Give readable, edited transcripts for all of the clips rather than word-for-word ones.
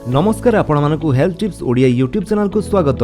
नमस्कार आपण मानकु health tips Odia YouTube channel को स्वागत।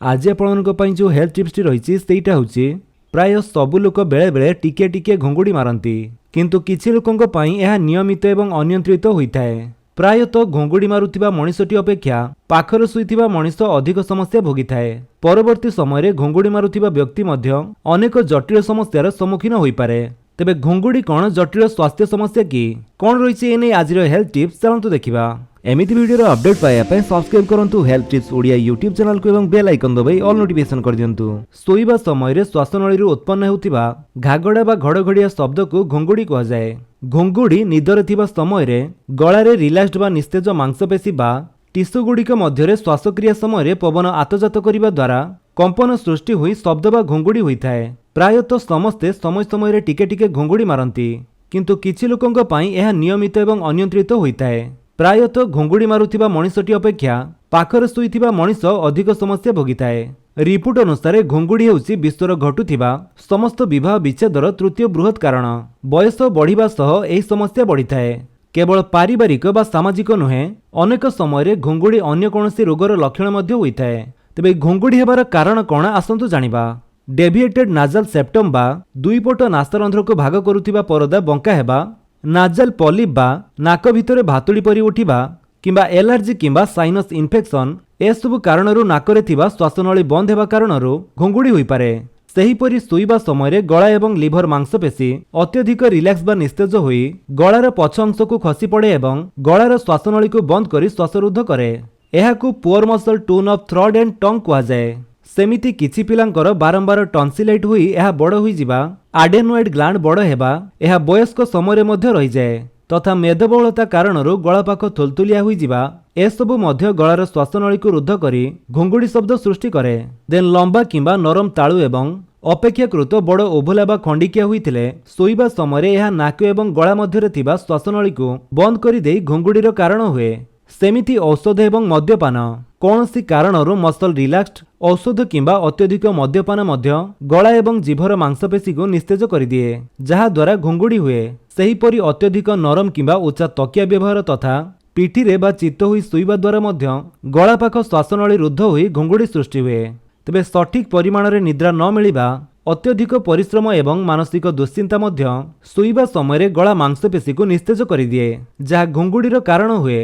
आज आपण जो हेल्थ टिप्स टी रही सेटा होची प्राय सबु लोक बेले बेले टिके टिके घुंगुड़ी मारती किंतु किछि लोकंक पई यह नियमित एवं अनियंत्रित होइथाय। प्रायतः घुंगुड़ी मारुथिबा मनीषटी अपेक्षा पाखर सुईथिबा मनीष अधिक समस्या भोगिथाय। परवर्ती समय घुंगुड़ी मारुथिबा व्यक्ति मध्य अनेक जटिल समस्यार सम्मुखीन होई पारे। तेबे घुंगुड़ी कौन जटिल स्वास्थ्य समस्या कि कौन रही एने आज हेल्थ टिप्स चलतु देखा। एमिति वीडियो अपडेट पाइबा सब्सक्राइब करंतु health tips Odia YouTube channel को एवं बेल आइकन दबाई ऑल नोटिफिकेशन कर दियंतु। सोइबा समय श्वासनली उत्पन्न होउथिबा घागड़ा बा घड़घड़िया शब्द को घुंगुड़ी कहा जाए। घुंगुड़ी निदर थिबा समय गलारे रिलैक्स्ड बा निस्तेज मांसपेशी बा टिश्यू गुड़िक मध्य श्वासक्रिया समय पवन आतजात करने द्वारा कंपन सृष्टि हुई शब्द बा घुंगुड़ी होइथाय। प्रायतः समस्ते समय समय टिके टिके घुंगुड़ी मारती किंतु किछि लोकंक पई यह नियमित एवं अनियंत्रित होइथाय। प्रायतः घुंगुड़ी मारुथिबा मनीषटी अपेक्षा पाखर सुईथिबा मनीष अधिक समस्या भोगिथाय। रिपोर्ट अनुसार घुंगुड़ी हेउची विश्वर घटुथिबा समस्त विवाह विच्छेदर तृतीय बृहत कारण। बयस बढ़िबा सह एही समस्या बढ़िथाय। केवल पारिवारिक बा सामाजिक नुहे अनेक समय घुंगुड़ी अन्य कोनोसी रोगर लक्षण मध्य होइथाय। तेबे घुंगुड़ी हेबार कारण कोन आसंतु जानिबा। डेविएटेड नाजल सेप्टम बा दुई पट नासारंध्र को भाग करुथिबा परदा बंका हेबा, नाजल पॉलिप बा नाक भितरे भातुड़ी परि उठिबा किंबा एलर्जी किंबा साइनस इन्फेक्शन एसबु कारणरू नाकरे थिबा श्वासनली बंद हेबा कारणरू घुंगुड़ी होई पारे। सेहीपरि सोइबा समय गला एवं लिभर मांसपेशी अत्यधिक रिलैक्स बा निस्तेज होई गलार पछ अंश को खसी पड़े एवं गलार श्वासनली को बंद करी श्वासरुद्ध करे। एहाकू poor muscle tone of throat and tongue कहा जाए। सेमिति किछि पिलांकर बारंबार टॉन्सिलाइट हुई यह बड़ होई जिबा, आडेनोइड ग्लैंड बड़ हेबा यह वयस्क समय मध्य रही जाए तथा मेदबहुलता कारणरू गला पाख थुलथुलिया हुई जिबा एसबु मध्य गलार श्वासनली को रुद्ध करी घुंगुड़ी शब्द सृष्टि करे। देन लंबा किंबा नरम तालु एवं अपेक्षाकृत बड़ ओभला बा खंडिकिया होइथिले सोइबा समय यह नाक एवं गला मध्य थिबा श्वासनली को बंद करी देई घुंगुड़ीर कारण हुए। सेमिति औषध एवं मद्यपान कौनसी कारणरू मसल रिलैक्स्ड औषध किंबा अत्यधिक मद्यपान मध्य गला एवं जीभर मांसपेशी को निस्तेज करदिए जहा द्वारा घुंगुड़ी हुए। सेहीपरि अत्यधिक नरम किंबा उच्चा तकिया व्यवहार तथा पिठीरे बा चित्त हुई सोइबा द्वारा मध्य गला पाख श्वासनली रुद्ध हुई घुंगुड़ी सृष्टि हुए। तेबे सठिक परिमाण रे निद्रा न मिलिबा, अत्यधिक परिश्रम एवं मानसिक दुश्चिंता मध्य सोइबा समय गला मांसपेशी को निस्तेज करदिए जहा घुंगुड़ीर कारण हुए।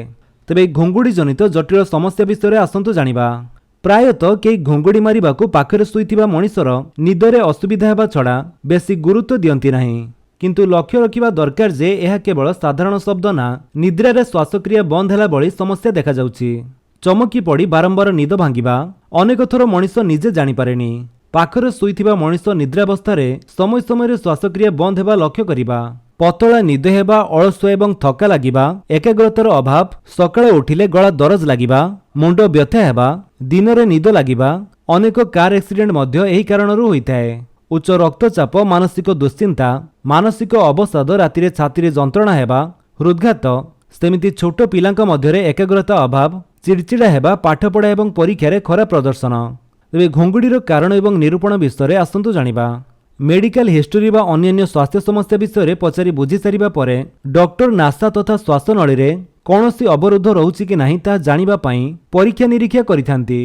तेबे घुंगुड़ी जनित जटिल समस्या विषय आसंतु जानिबा। प्रायतः कई घुंगुड़ी मारिबाकू पाखरे सुईथिबा मनीषर निदरे असुविधा हेबा छड़ा बेसी गुरुत्व दियंती नाही, किंतु लक्ष्य रखिबा दरकार जे यह केवल साधारण शब्द ना निद्रारे श्वासक्रिया बंद होला बळी समस्या देखा जाउची। चमकी पड़ी बारंबार निद भांगिबा अनेक थर मनीष निजे जानि पारेनी। पाखरे सुईथिबा मनीष निद्रावस्थारे समय समय श्वासक्रिया बंद हेबा लक्ष्य करिबा, पतला निद हेबा, अलसुआ एवं थका लागिबा, एकाग्रतार अभाव, सकाळे उठिले गला दरज लागिबा, मुंड व्यथा हेबा, दिनरे निद लागिबा, अनेक कार एक्सीडेंट मध्य एही कारणरू होइथाय। उच्च रक्तचाप, मानसिक दुश्चिंता, मानसिक अवसाद, रातिरे छातीरे जंत्रणा हेबा, हृदघात, सेमिति छोट पिलांक मध्यरे एकाग्रता अभाव, चिड़चिड़ा हेबा, पाठपढ़ा एवं परीक्षारे खराब प्रदर्शन। तेबे घुंगुड़ीर कारण एवं निरूपण विषय आसंतु जानिबा। मेडिकल हिस्टोरी बा अन्य स्वास्थ्य समस्या विषय पचारि बुझी सारिबा परे डॉक्टर नासा तथा श्वासनली रे कौनसी अवरोध रहुछि कि नाही ता जानिबा पई परीक्षा निरीक्षा करिथांती।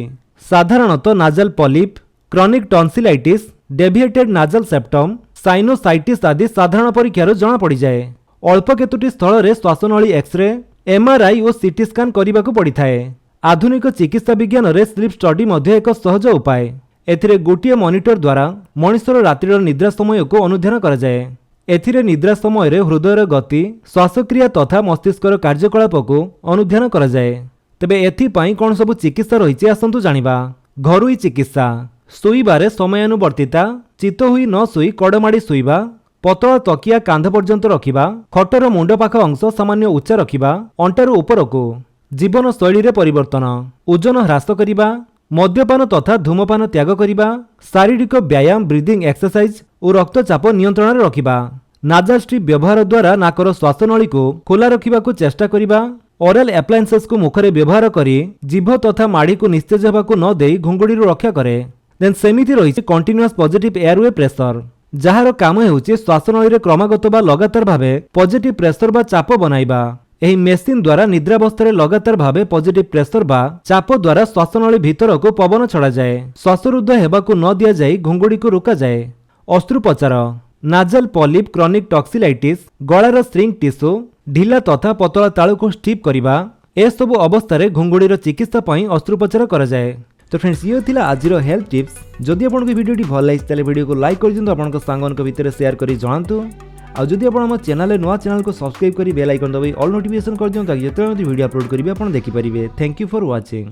साधारणतः nasal polyp, chronic tonsillitis, deviated nasal septum, sinusitis आदि साधारण परीक्षार जना पड़ी जाए। अल्प केतोटी स्थल रे श्वासनली एक्सरे, एमआरआई और सीटी स्कैन करिबाकू पड़िथाए। आधुनिक चिकित्सा विज्ञान रे स्लीप स्टडी मध्य एक सहज उपाय। एथिरे गोटिए मॉनिटर द्वारा मनुष्यर रातिर निद्रा समय को अनुध्यान करा जाए। एथिरे निद्रा समय रे हृदयर गति, श्वासक्रिया तथा मस्तिष्कर कार्यकलाप को अनुध्यान करा जाए। तेबे एथि पई कोन सब चिकित्सा रहिछि आसंतु जानिबा। घरुई चिकित्सा सोइबारे समयानुवर्तिता, चित्त हुई न सोई कड़माड़ी सोइबा, पतला तकिया कांध पर्यंत रखिबा, खटर मुंड पाख अंश सामान्य उच्चा रखिबा, अंटारू उपरको, जीवन शैली रे परिवर्तन, ओजन ह्रास करिबा, मद्यपान तथा धूमपान त्याग करिबा, शारीरिक व्यायाम, ब्रीदिंग एक्सरसाइज और रक्तचाप नियंत्रण रे रखिबा, नाजल स्ट्रिप व्यवहार द्वारा नाकर श्वासनली को खोला रखिबाकू चेष्टा करिबा, ओरल एप्लायंसेस को मुखरे व्यवहार करी जीभ तथा माड़ी को निस्तेज हेबाकू न देई घुंगुड़ी रक्षा करे। देन सेमिति रहिछि कंटीन्यूअस पॉजिटिव एयरवे प्रेशर, जहार काम हेउछि श्वासनली रे क्रमागत बा लगातार भावे पॉजिटिव प्रेशर बा चाप बनाइबा। ଏହି ମେସିନ୍ ଦ୍ୱାରା ନିଦ୍ରାବସ୍ଥାରେ ଲଗାତାର ଭାବେ ପଜିଟିଭ ପ୍ରେସର ବା ଚାପ ଦ୍ୱାରା ଶ୍ୱାସନଳୀ ଭିତରକୁ ପବନ ଛଡ଼ାଯାଏ। ଶ୍ୱାସରୁଦ୍ଧ ହେବାକୁ ନ ଦିଆଯାଇ ଘୁଙ୍ଗୁଡିକୁ ରୋକାଯାଏ। ଅସ୍ତ୍ରୋପଚାର ନାଜାଲ ପଲିପ୍ କ୍ରନିକ୍ ଟକ୍ସିଲାଇଟିସ୍ ଗଳାର ଶ୍ରିଙ୍ଗ ଟିସ୍ୟୁ ଢିଲା ତଥା ପତଳା ତାଳୁକୁ ଷ୍ଟିପ୍ କରିବା ଏସବୁ ଅବସ୍ଥାରେ ଘୁଙ୍ଗୁଡିର ଚିକିତ୍ସା ପାଇଁ ଅସ୍ତ୍ରୋପଚାର କରାଯାଏ। तो फ्रेंड्स ये थिला आजिर हेल्थ टिप्स जदि आपको वीडियो भल लगी तेल वीडियो को लाइक कर दिंतु आपन सांग भितर शेयर कर जणातु आ जदि आप चैनल नुआ चैनल को सब्सक्राइब कर बेल आइकन दबाई ऑल नोटिफिकेशन कर दियो ताकि जिते वीडियो अपलोड करेंगे आप देखिपारे। Thank you for watching.